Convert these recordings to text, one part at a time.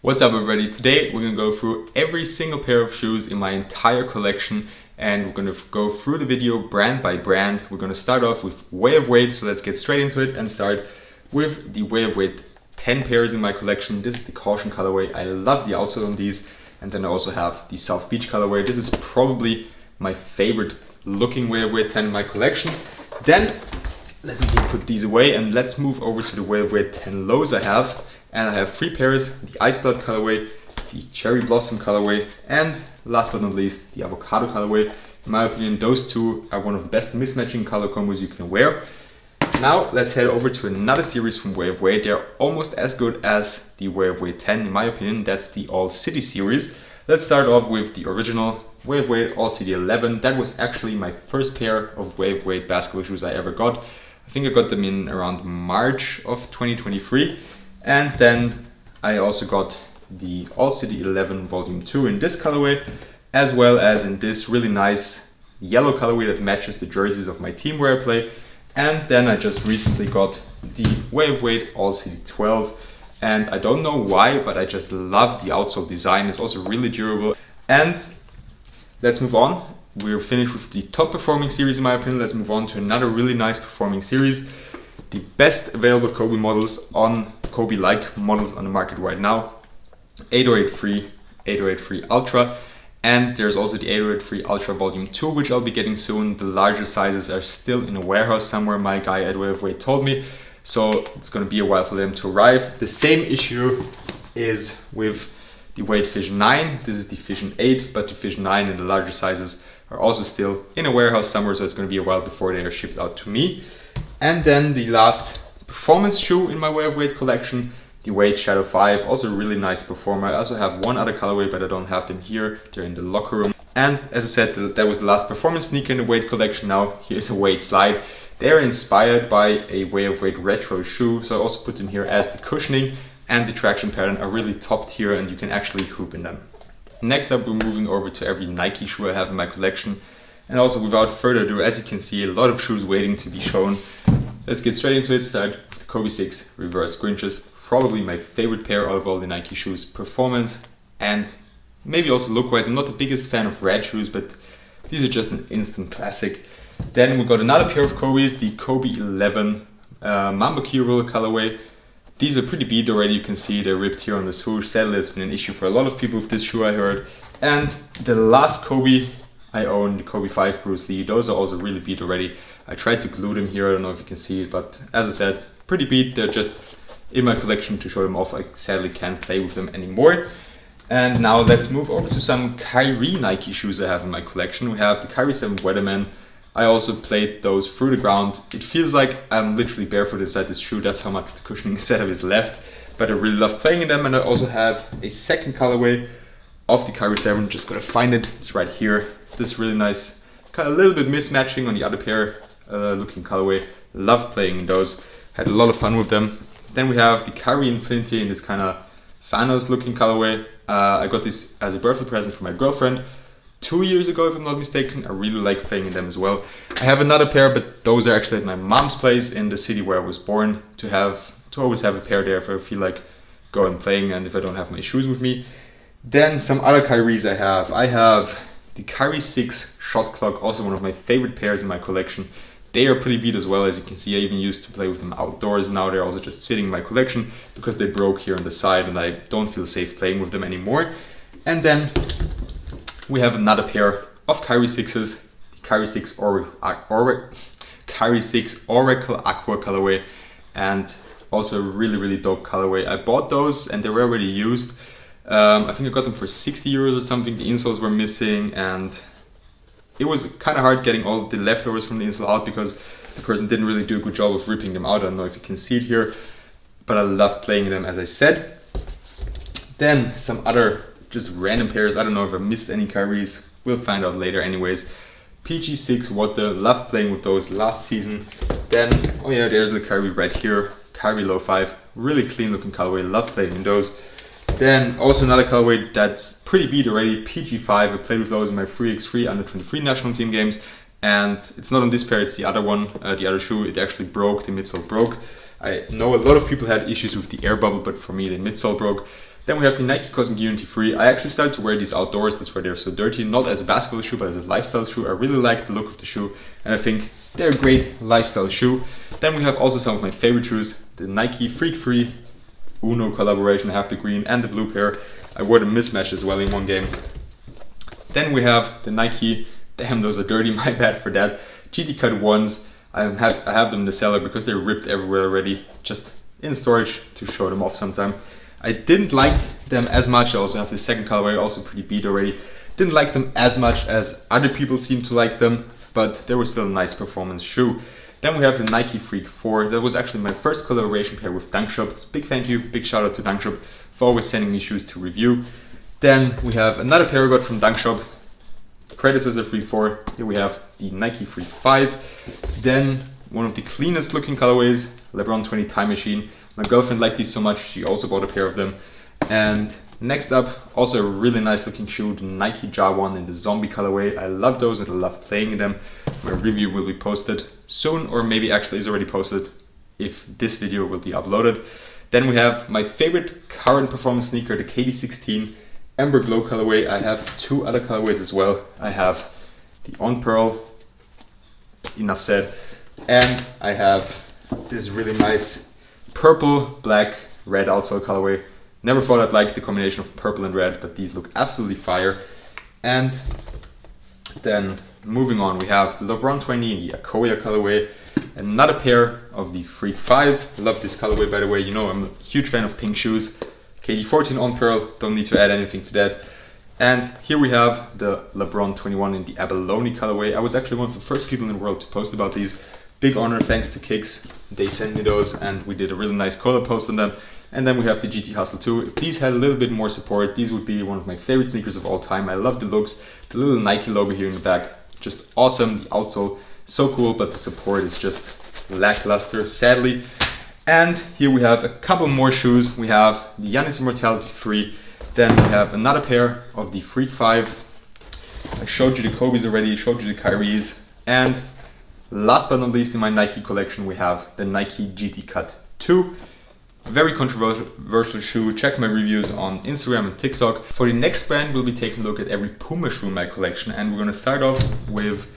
What's up everybody? Today we're going to go through every single pair of shoes in my entire collection and we're going to go through the video brand by brand. We're going to start off with Way of Weight, so let's get straight into it and start with the Way of Weight 10 pairs in my collection. This is the Caution colorway. I love the outsole on these, and then I also have the South Beach colorway. This is probably my favorite looking Way of Weight 10 in my collection. Then let me put these away and let's move over to the Way of Weight 10 lows I have. And I have 3 pairs: the Ice Blood colorway, the Cherry Blossom colorway, and last but not least, the Avocado colorway. In my opinion, those two are one of the best mismatching color combos you can wear. Now let's head over to another series from Way of Weight. They're almost as good as the Way of Weight 10 in my opinion. That's the All City series. Let's start off with the original Way of Weight All City 11. That was actually my first pair of Way of Weight basketball shoes I ever got. I think I got them in around March of 2023. And then I also got the All City 11 Volume 2 in this colorway, as well as in this really nice yellow colorway that matches the jerseys of my team where I play. And then I just recently got the Way of Weight All City 12. And I don't know why, but I just love the outsole design. It's also really durable. And let's move on. We're finished with the top performing series in my opinion. Let's move on to another really nice performing series. The best available Kobe models on Kobe-like models on the market right now. 8083, 8083 Ultra, and there's also the 8083 Ultra Volume 2, which I'll be getting soon. The larger sizes are still in a warehouse somewhere, my guy at Way of Weight told me, so it's going to be a while for them to arrive. The same issue is with the Weight Vision 9. This is the Vision 8, but the Vision 9 and the larger sizes are also still in a warehouse somewhere, so it's going to be a while before they are shipped out to me. And then the last performance shoe in my Way of Weight collection, the Weight Shadow 5, also a really nice performer. I also have one other colorway, but I don't have them here. They're in the locker room. And as I said, that was the last performance sneaker in the Weight collection. Now here's a Weight slide. They're inspired by a Way of Weight retro shoe, so I also put them here as the cushioning and the traction pattern are really top tier and you can actually hoop in them. Next up, we're moving over to every Nike shoe I have in my collection. And also, without further ado, as you can see, a lot of shoes waiting to be shown. Let's get straight into it. Start with the Kobe 6 Reverse Grinches. Probably my favorite pair out of all the Nike shoes. Performance and maybe also look-wise. I'm not the biggest fan of red shoes, but these are just an instant classic. Then we got another pair of Kobe's, the Kobe 11 Mamba Key Roll colorway. These are pretty beat already. You can see they're ripped here on the swoosh. Sadly, it's been an issue for a lot of people with this shoe, I heard. And the last Kobe I own, the Kobe 5 Bruce Lee. Those are also really beat already. I tried to glue them here, I don't know if you can see it, but as I said, pretty beat. They're just in my collection to show them off. I sadly can't play with them anymore. And now let's move over to some Kyrie Nike shoes I have in my collection. We have the Kyrie 7 Weatherman. I also played those through the ground. It feels like I'm literally barefoot inside this shoe. That's how much the cushioning setup is left. But I really love playing in them, and I also have a second colorway of the Kyrie 7. Just gotta find it. It's right here. This really nice, kind of a little bit mismatching on the other pair looking colorway. Loved playing in those. Had a lot of fun with them. Then we have the Kyrie Infinity in this kind of Thanos looking colorway. I got this as a birthday present for my girlfriend 2 years ago, if I'm not mistaken. I really like playing in them as well. I have another pair, but those are actually at my mom's place in the city where I was born. To always have a pair there if I feel like going playing and if I don't have my shoes with me. Then some other Kyries I have. I have the Kyrie 6 Shot Clock, also one of my favorite pairs in my collection. They are pretty beat as well, as you can see. I even used to play with them outdoors. Now they're also just sitting in my collection because they broke here on the side and I don't feel safe playing with them anymore. And then we have another pair of Kyrie 6s, the Kyrie 6 Kyrie 6 Oracle Aqua colorway, and also a really dope colorway. I bought those and they were already used. I think I got them for 60 euros or something. The insoles were missing and it was kind of hard getting all the leftovers from the insole out because the person didn't really do a good job of ripping them out. I don't know if you can see it here, but I love playing in them, as I said. Then some other just random pairs. I don't know if I missed any Kyries. We'll find out later anyways. PG6 Water, loved playing with those last season. Then, oh yeah, there's the Kyrie right here. Kyrie Low 5, really clean looking colorway, love playing in those. Then also another colorway that's pretty beat already, PG5. I played with those in my 3x3 under 23 national team games, and it's not on this pair, it's the other one, the other shoe. It actually broke, the midsole broke. I know a lot of people had issues with the air bubble, but for me the midsole broke. Then we have the Nike Cosmic Unity 3. I actually started to wear these outdoors, that's why they're so dirty. Not as a basketball shoe, but as a lifestyle shoe. I really like the look of the shoe, and I think they're a great lifestyle shoe. Then we have also some of my favorite shoes, the Nike Freak 3 Uno collaboration. I have the green and the blue pair. I wore the mismatch as well in one game. Then we have the Nike, damn those are dirty, my bad for that, GT Cut 1s. I have them in the cellar because they're ripped everywhere already, just in storage to show them off sometime. I didn't like them as much. I also have the second colorway, also pretty beat already. Didn't like them as much as other people seem to like them, but they were still a nice performance shoe. Then we have the Nike Freak 4. That was actually my first collaboration pair with Dunkshop. So big thank you, big shout out to Dunkshop for always sending me shoes to review. Then we have another pair I got from Dunkshop, predecessor Freak 4. Here we have the Nike Freak 5. Then one of the cleanest looking colorways, LeBron 20 Time Machine. My girlfriend liked these so much, she also bought a pair of them. And next up, also a really nice looking shoe, the Nike Ja 1 in the zombie colorway. I love those and I love playing in them. My review will be posted soon, or maybe actually is already posted if this video will be uploaded. Then we have my favorite current performance sneaker, the KD16 Amber Glow colorway. I have two other colorways as well. I have the On Pearl, enough said, and I have this really nice purple, black, red outsole colorway. Never thought I'd like the combination of purple and red, but these look absolutely fire. And then moving on, we have the LeBron 20 in the Akoya colorway. Another pair of the Freak 5. Love this colorway, by the way. You know I'm a huge fan of pink shoes. KD14 On Pearl, don't need to add anything to that. And here we have the LeBron 21 in the Abalone colorway. I was actually one of the first people in the world to post about these. Big honor, thanks to Kicks. They sent me those and we did a really nice color post on them. And then we have the GT Hustle 2. If these had a little bit more support, these would be one of my favorite sneakers of all time. I love the looks. The little Nike logo here in the back, just awesome. The outsole, so cool, but the support is just lackluster, sadly. And here we have a couple more shoes. We have the Giannis Immortality 3. Then we have another pair of the Freak 5. I showed you the Kobe's already, showed you the Kyries. And last but not least in my Nike collection, we have the Nike GT Cut 2. Very controversial shoe. Check my reviews on Instagram and TikTok. For the next brand, we'll be taking a look at every Puma shoe in my collection. And we're going to start off with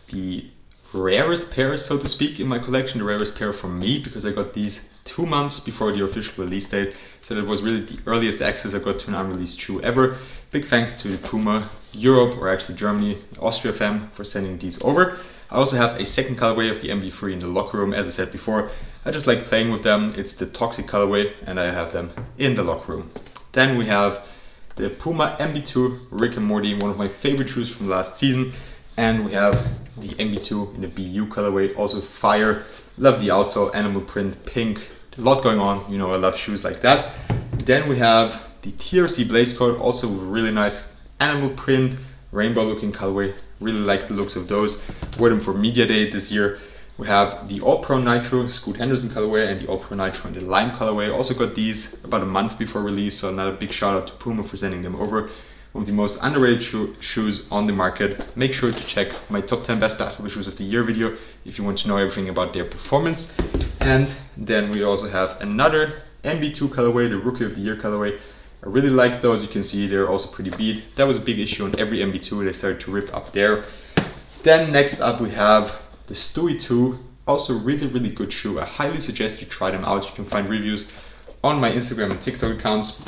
the rarest pair, so to speak, in my collection. The rarest pair for me, because I got these 2 months before the official release date. So that was really the earliest access I got to an unreleased shoe ever. Big thanks to the Puma Europe, or actually Germany, Austria fam, for sending these over. I also have a second colorway of the MB3 in the locker room. As I said before, I just like playing with them. It's the Toxic colorway and I have them in the locker room. Then we have the Puma MB2 Rick and Morty, one of my favorite shoes from last season. And we have the MB2 in the BU colorway, also fire. Love the outsole, animal print, pink, a lot going on. You know, I love shoes like that. Then we have the TRC Blaze Code, also really nice animal print, rainbow looking colorway. Really like the looks of those. Wore them for Media Day this year. We have the All Pro Nitro Scoot Henderson colorway and the All Pro Nitro in the Lime colorway. Also got these about a month before release, so another big shout out to Puma for sending them over. One of the most underrated shoes on the market. Make sure to check my top 10 best basketball shoes of the year video if you want to know everything about their performance. And then we also have another MB2 colorway, the Rookie of the Year colorway. I really like those. You can see they're also pretty beat. That was a big issue on every MB2. They started to rip up there. Then next up we have the Stewie 2. Also really good shoe. I highly suggest you try them out. You can find reviews on my Instagram and TikTok accounts.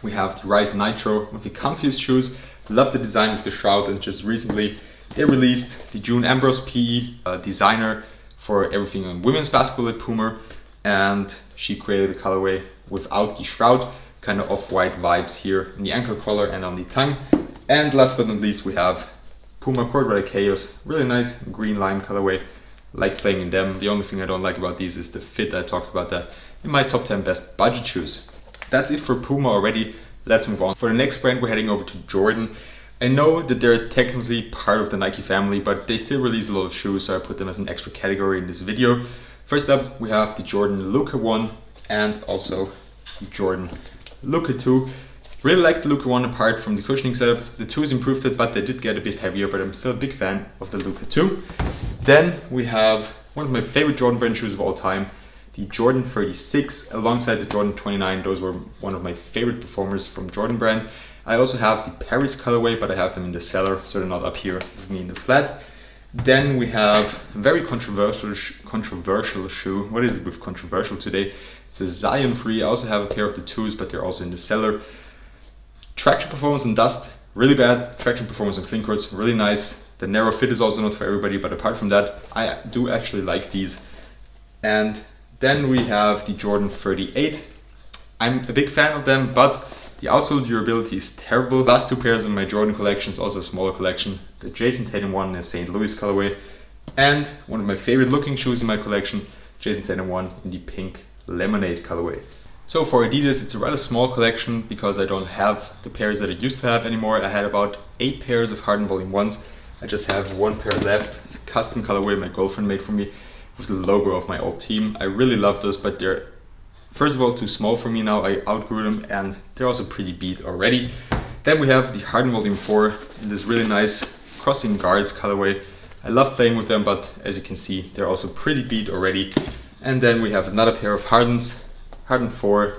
We have the Rise Nitro, one of the comfiest shoes. Love the design of the shroud, and just recently they released the June Ambrose PE, designer for everything in women's basketball at Puma, and she created a colorway without the shroud, kind of off-white vibes here in the ankle collar and on the tongue. And last but not least we have Puma Court Rider Chaos, really nice green lime colorway. Like playing in them. The only thing I don't like about these is the fit. I talked about that in my top 10 best budget shoes. That's it for Puma already. Let's move on. For the next brand, we're heading over to Jordan. I know that they're technically part of the Nike family, but they still release a lot of shoes, so I put them as an extra category in this video. First up, we have the Jordan Luka 1 and also the Jordan Luka 2. Really like the Luka 1 apart from the cushioning setup. The 2's improved it, but they did get a bit heavier, but I'm still a big fan of the Luka 2. Then we have one of my favorite Jordan brand shoes of all time, the Jordan 36 alongside the Jordan 29. Those were one of my favorite performers from Jordan brand. I also have the Paris colorway, but I have them in the cellar, so they're not up here with me in the flat. Then we have a very controversial shoe. What is it with controversial today? It's a Zion Free. I also have a pair of the 2s, but they're also in the cellar. Traction performance on dust, really bad. Traction performance on clean courts, really nice. The narrow fit is also not for everybody, but apart from that, I do actually like these. And then we have the Jordan 38. I'm a big fan of them, but the outsole durability is terrible. Last 2 pairs in my Jordan collection is also a smaller collection. The Jason Tatum one in the St. Louis colorway. And one of my favorite looking shoes in my collection, Jason Tatum one in the pink lemonade colorway. So for Adidas, it's a rather small collection because I don't have the pairs that I used to have anymore. I had about 8 pairs of Harden Volume 1s. I just have 1 pair left. It's a custom colorway my girlfriend made for me with the logo of my old team. I really love those, but they're first of all too small for me now. I outgrew them and they're also pretty beat already. Then we have the Harden Volume 4 in this really nice crossing guards colorway. I love playing with them, but as you can see, they're also pretty beat already. And then we have another pair of Hardens, Harden 4.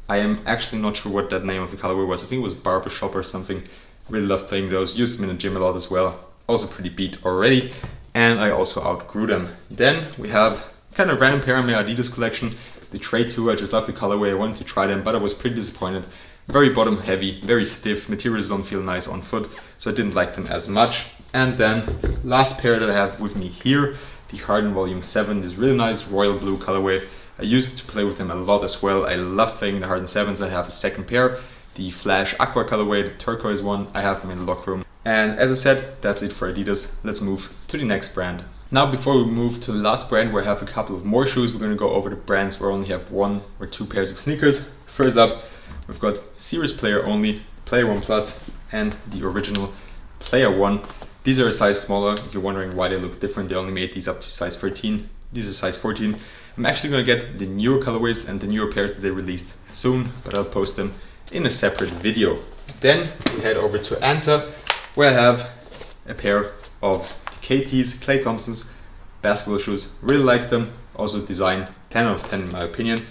I am actually not sure what that name of the colorway was. I think it was Barbershop or something. Really love playing those. Used them in the gym a lot as well. Also pretty beat already. And I also outgrew them. Then we have kind of random pair in my Adidas collection. The Trey 2, I just love the colorway. I wanted to try them, but I was pretty disappointed. Very bottom heavy, very stiff. Materials don't feel nice on foot, so I didn't like them as much. And then last pair that I have with me here, the Harden Volume 7, this really nice royal blue colorway. I used to play with them a lot as well. I love playing the Harden 7s. I have a second pair, the Flash Aqua colorway, the turquoise one. I have them in the locker room. And as I said, that's it for Adidas. Let's move to the next brand. Now, before we move to the last brand where I have a couple of more shoes, we're going to go over the brands where I only have 1 or 2 pairs of sneakers. First up, we've got Series Player Only, Player 1 Plus, and the original Player 1. These are a size smaller. If you're wondering why they look different, they only made these up to size 13. These are size 14. I'm actually going to get the newer colorways and the newer pairs that they released soon, but I'll post them in a separate video. Then we head over to Anta, where I have a pair of KT's, Klay Thompson's basketball shoes. Really like them. Also design 10 out of 10 in my opinion.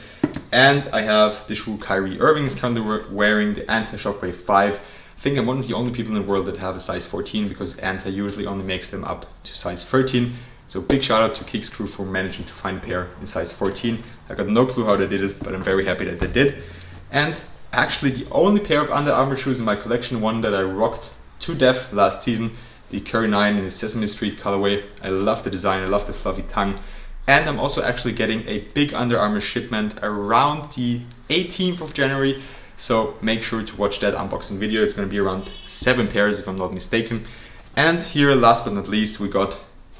And I have the shoe Kyrie Irving is currently wearing, the Anta Shockwave 5. I think I'm one of the only people in the world that have a size 14 because Anta usually only makes them up to size 13. So big shout out to Kicks Crew for managing to find a pair in size 14. I got no clue how they did it, but I'm very happy that they did. And actually the only pair of Under Armour shoes in my collection, one that I rocked to death last season, the Curry 9 in the Sesame Street colorway. I love the design, I love the fluffy tongue. And I'm also actually getting a big Under Armour shipment around the 18th of January. So make sure to watch that unboxing video. It's going to be around 7 pairs if I'm not mistaken. And here, last but not least, we got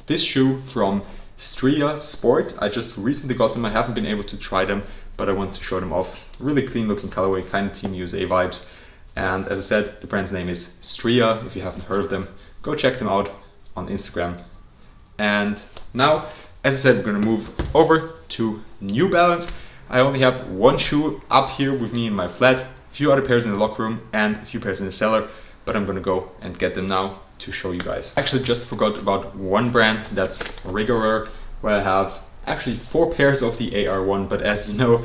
this shoe from Stria Sport. I just recently got them. I haven't been able to try them, but I want to show them off. Really clean looking colorway, kind of Team USA vibes. And as I said, the brand's name is Stria. If you haven't heard of them, go check them out on Instagram. And now, as I said, we're going to move over to New Balance. I only have 1 shoe up here with me in my flat, a few other pairs in the locker room and a few pairs in the cellar, but I'm going to go and get them now to show you guys. Actually just forgot about one brand, that's Rigoreur, where I have actually 4 pairs of the AR1, but as you know,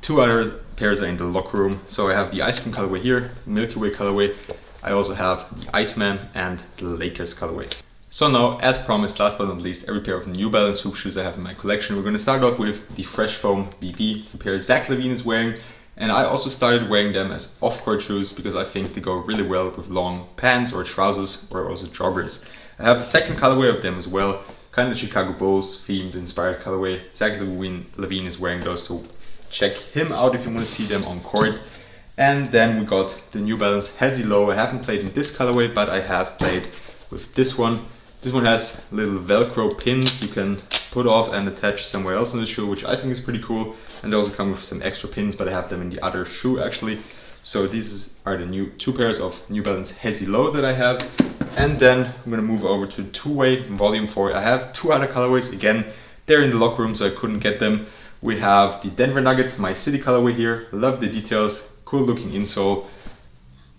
2 other pairs are in the locker room. So I have the ice cream colorway here, Milky Way colorway. I also have the Iceman and the Lakers colorway. So now, as promised, last but not least, every pair of New Balance hoop shoes I have in my collection. We're going to start off with the Fresh Foam BB. It's the pair Zach LaVine is wearing, and I also started wearing them as off-court shoes because I think they go really well with long pants or trousers or also joggers. I have a second colorway of them as well, kind of Chicago Bulls themed inspired colorway. Zach LaVine is wearing those, so check him out if you want to see them on court. And then we got the New Balance Hazy Low. I haven't played in this colorway, but I have played with this one. This one has little Velcro pins you can put off and attach somewhere else on the shoe, which I think is pretty cool. And they also come with some extra pins, but I have them in the other shoe actually. So these are the new 2 pairs of New Balance Hazy Low that I have. And then I'm gonna move over to two-way volume 4. I have 2 other colorways. Again, they're in the locker room, so I couldn't get them. We have the Denver Nuggets My City colorway here. Love the details, cool looking insole.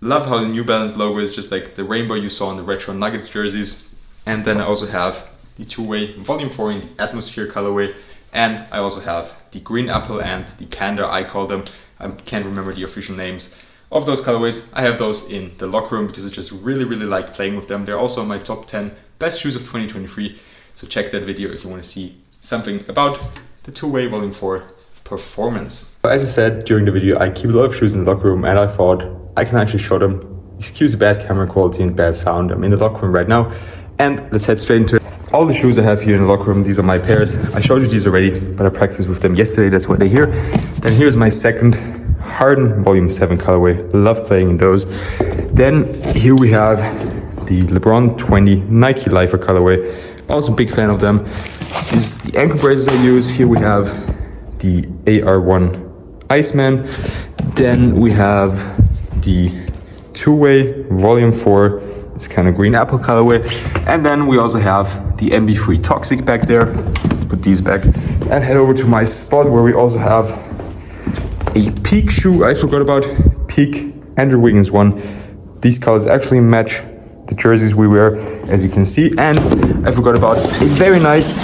Love how the New Balance logo is just like the rainbow you saw on the retro Nuggets jerseys. And then I also have the two-way volume 4 in the Atmosphere colorway. And I also have the green apple and the panda, I call them. I can't remember the official names of those colorways. I have those in the locker room because I just really like playing with them. They're also my top 10 best shoes of 2023. So check that video if you want to see something about the two-way Volume 4 performance. As I said during the video, I keep a lot of shoes in the locker room, and I thought I can actually show them. Excuse the bad camera quality and bad sound. I'm in the locker room right now, and let's head straight into it. All the shoes I have here in the locker room, these are my pairs. I showed you these already, but I practiced with them yesterday. That's why they're here. Then here's my second Harden Volume 7 colorway. Love playing in those. Then here we have the LeBron 20 Nike Lifer colorway. Also a big fan of them. This is the ankle braces I use. Here we have the AR1 Iceman. Then we have the two-way Volume 4, this kind of green apple colorway. And then we also have the MB3 Toxic back there. Put these back and head over to my spot where we also have a Peak shoe I forgot about. Peak Andrew Wiggins one. These colors actually match the jerseys we wear, as you can see. And I forgot about a very nice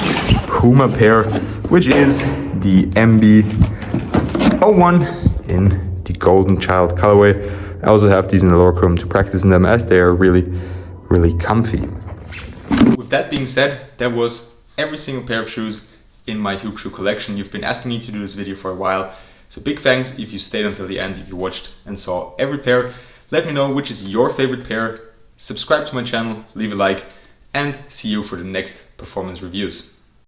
Puma pair, which is the MB01 in the Golden Child colorway. I also have these in the locker room to practice in them, as they are really comfy. With that being said, that was every single pair of shoes in my Hoop shoe collection. You've been asking me to do this video for a while, so big thanks if you stayed until the end, if you watched and saw every pair. Let me know which is your favorite pair. Subscribe to my channel, leave a like, and see you for the next performance reviews.